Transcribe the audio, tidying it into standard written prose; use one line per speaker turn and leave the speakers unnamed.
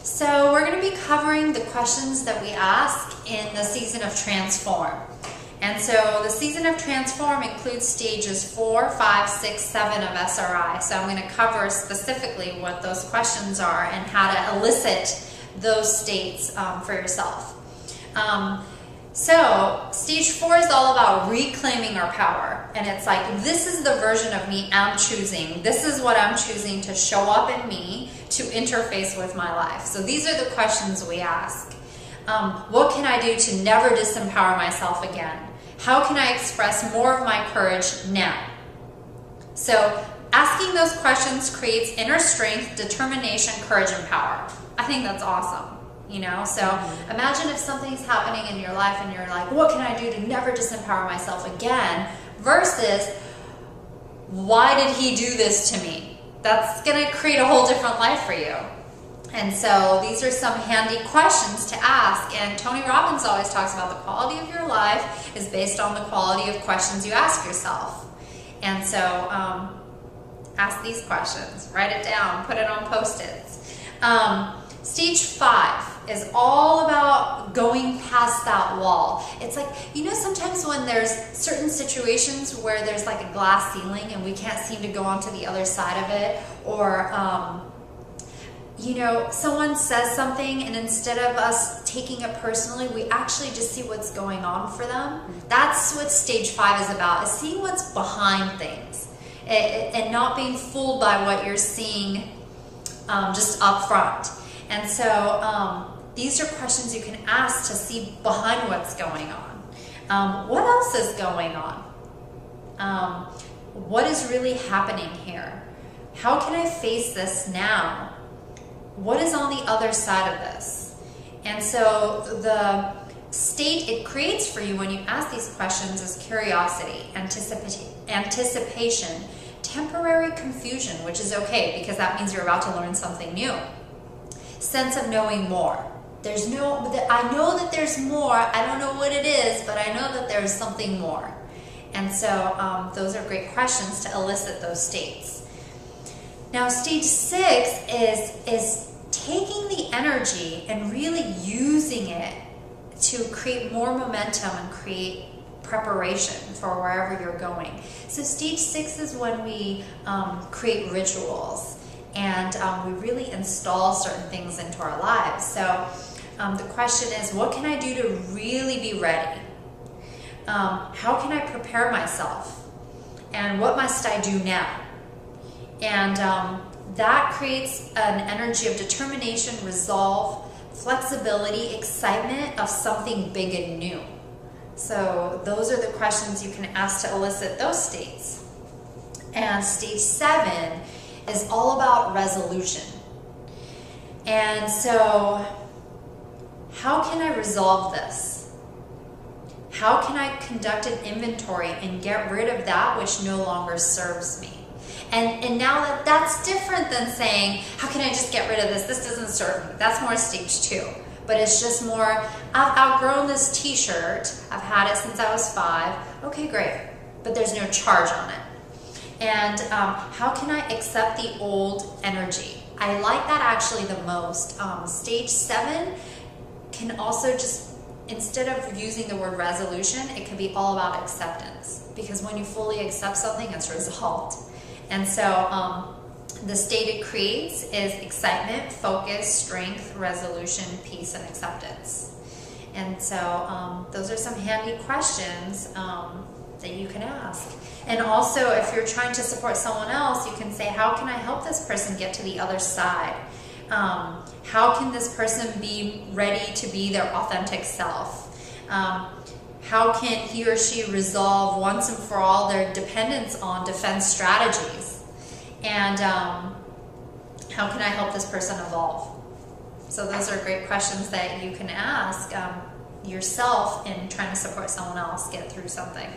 So we're going to be covering the questions that we ask in the Season of Transform. And so the Season of Transform includes stages 4, 5, 6, 7 of SRI. So I'm going to cover specifically what those questions are and how to elicit those states for yourself. So stage 4 is all about reclaiming our power. And it's like, this is the version of me I'm choosing. This is what I'm choosing to show up in me to interface with my life. So these are the questions we ask. What can I do to never disempower myself again? How can I express more of my courage now? So asking those questions creates inner strength, determination, courage, and power. I think that's awesome. You know, so imagine if something's happening in your life and you're like, what can I do to never disempower myself again? Versus, why did he do this to me? That's going to create a whole different life for you. And so these are some handy questions to ask. And Tony Robbins always talks about the quality of your life is based on the quality of questions you ask yourself. And so ask these questions, write it down, put it on Post-its. Stage 5 is all about going past that wall. It's like, you know, sometimes when there's certain situations where there's like a glass ceiling and we can't seem to go onto the other side of it, or you know, someone says something and instead of us taking it personally, we actually just see what's going on for them. That's what stage 5 is about, is seeing what's behind things and not being fooled by what you're seeing just up front. And so these are questions you can ask to see behind what's going on. What else is going on? What is really happening here? How can I face this now? What is on the other side of this? And so the state it creates for you when you ask these questions is curiosity, anticipation, temporary confusion, which is okay because that means you're about to learn something new. Sense of knowing more. I know that there's more. I don't know what it is, but I know that there's something more. And so those are great questions to elicit those states. Now, stage 6 is taking the energy and really using it to create more momentum and create preparation for wherever you're going. So stage 6 is when we create rituals and we really install certain things into our lives. So the question is, what can I do to really be ready? How can I prepare myself? And what must I do now? And that creates an energy of determination, resolve, flexibility, excitement of something big and new. So those are the questions you can ask to elicit those states. And stage 7 is all about resolution. And so how can I resolve this? How can I conduct an inventory and get rid of that which no longer serves me? And now that's different than saying, how can I just get rid of this? This doesn't serve me. That's more stage 2. But it's just more, I've outgrown this t-shirt. I've had it since I was 5. Okay, great. But there's no charge on it. And how can I accept the old energy? I like that actually the most. Stage 7 can also just, instead of using the word resolution, it can be all about acceptance. Because when you fully accept something, it's resolved. And so the state it creates is excitement, focus, strength, resolution, peace, and acceptance. And so those are some handy questions that you can ask. And also, if you're trying to support someone else, you can say, how can I help this person get to the other side? How can this person be ready to be their authentic self? How can he or she resolve once and for all their dependence on defense strategies? And how can I help this person evolve? So those are great questions that you can ask yourself in trying to support someone else get through something.